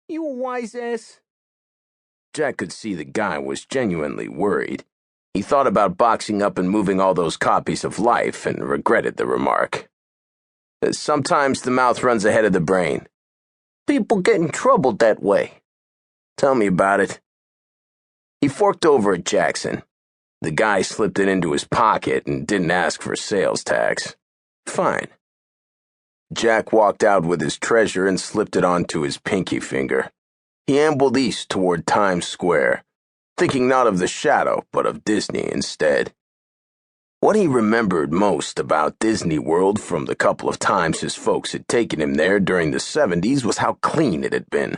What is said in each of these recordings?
You a wise ass? Jack could see the guy was genuinely worried. He thought about boxing up and moving all those copies of Life and regretted the remark. Sometimes the mouth runs ahead of the brain. People get in trouble that way. Tell me about it. He forked over at Jackson. The guy slipped it into his pocket and didn't ask for sales tax. Fine. Jack walked out with his treasure and slipped it onto his pinky finger. He ambled east toward Times Square, thinking not of the shadow, but of Disney instead. What he remembered most about Disney World from the couple of times his folks had taken him there during the 70s was how clean it had been.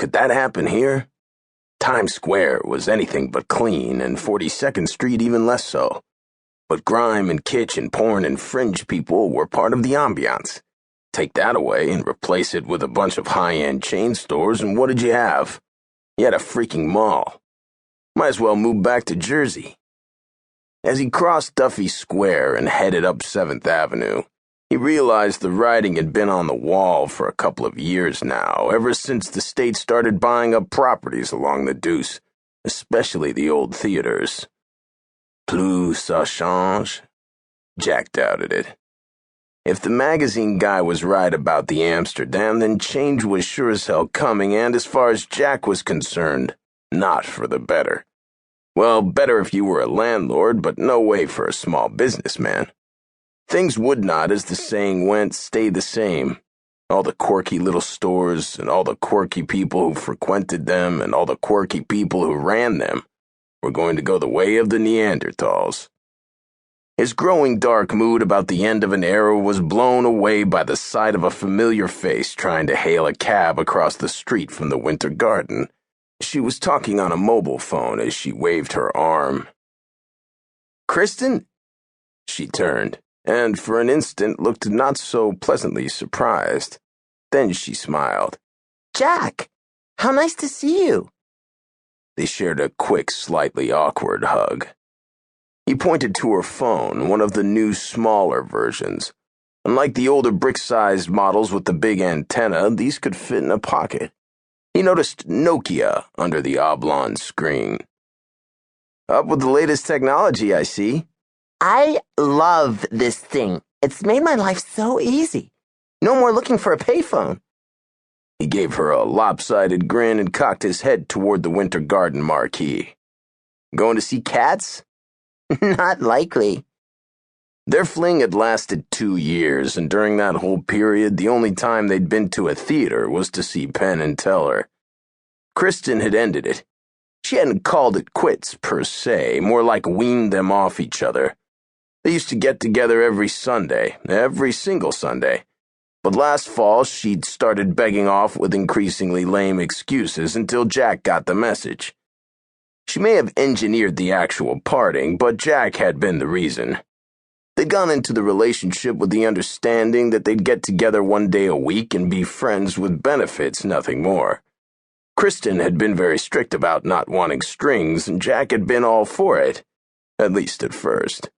Could that happen here? Times Square was anything but clean, and 42nd Street even less so. But grime and kitsch and porn and fringe people were part of the ambiance. Take that away and replace it with a bunch of high-end chain stores, and what did you have? You had a freaking mall. Might as well move back to Jersey. As he crossed Duffy Square and headed up 7th Avenue, he realized the writing had been on the wall for a couple of years now, ever since the state started buying up properties along the Deuce, especially the old theaters. Plus ça change? Jack doubted it. If the magazine guy was right about the Amsterdam, then change was sure as hell coming, and as far as Jack was concerned, not for the better. Well, better if you were a landlord, but no way for a small businessman. Things would not, as the saying went, stay the same. All the quirky little stores, and all the quirky people who frequented them, and all the quirky people who ran them, were going to go the way of the Neanderthals. His growing dark mood about the end of an era was blown away by the sight of a familiar face trying to hail a cab across the street from the Winter Garden. She was talking on a mobile phone as she waved her arm. "Kristen?" She turned, and for an instant looked not so pleasantly surprised. Then she smiled. "Jack, how nice to see you." They shared a quick, slightly awkward hug. He pointed to her phone, one of the new, smaller versions. Unlike the older brick-sized models with the big antenna, these could fit in a pocket. He noticed Nokia under the oblong screen. "Up with the latest technology, I see." "I love this thing. It's made my life so easy. No more looking for a payphone." He gave her a lopsided grin and cocked his head toward the Winter Garden marquee. "Going to see Cats?" "Not likely." Their fling had lasted 2 years, and during that whole period, the only time they'd been to a theater was to see Penn and Teller. Kristen had ended it. She hadn't called it quits, per se, more like weaned them off each other. They used to get together every single Sunday. But last fall, she'd started begging off with increasingly lame excuses until Jack got the message. She may have engineered the actual parting, but Jack had been the reason. They'd gone into the relationship with the understanding that they'd get together one day a week and be friends with benefits, nothing more. Kristen had been very strict about not wanting strings, and Jack had been all for it, at least at first.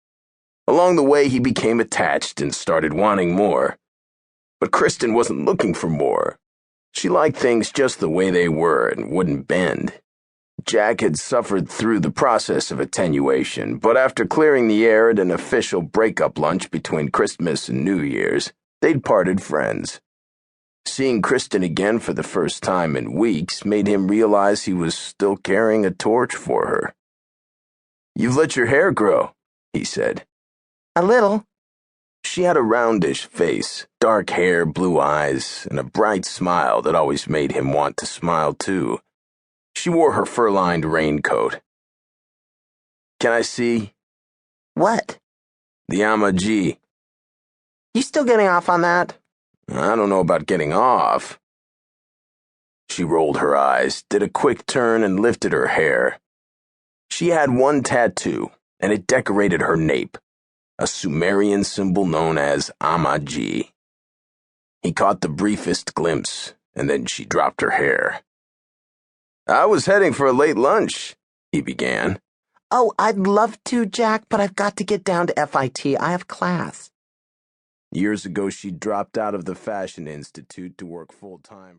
Along the way, he became attached and started wanting more. But Kristen wasn't looking for more. She liked things just the way they were and wouldn't bend. Jack had suffered through the process of attenuation, but after clearing the air at an official breakup lunch between Christmas and New Year's, they'd parted friends. Seeing Kristen again for the first time in weeks made him realize he was still carrying a torch for her. "You've let your hair grow," he said. "A little." She had a roundish face, dark hair, blue eyes, and a bright smile that always made him want to smile too. She wore her fur-lined raincoat. "Can I see?" "What?" "The Amaji." "You still getting off on that?" "I don't know about getting off." She rolled her eyes, did a quick turn, and lifted her hair. She had one tattoo, and it decorated her nape, a Sumerian symbol known as Amaji. He caught the briefest glimpse, and then she dropped her hair. "I was heading for a late lunch," he began. "Oh, I'd love to, Jack, but I've got to get down to FIT. I have class." Years ago, she dropped out of the Fashion Institute to work full-time.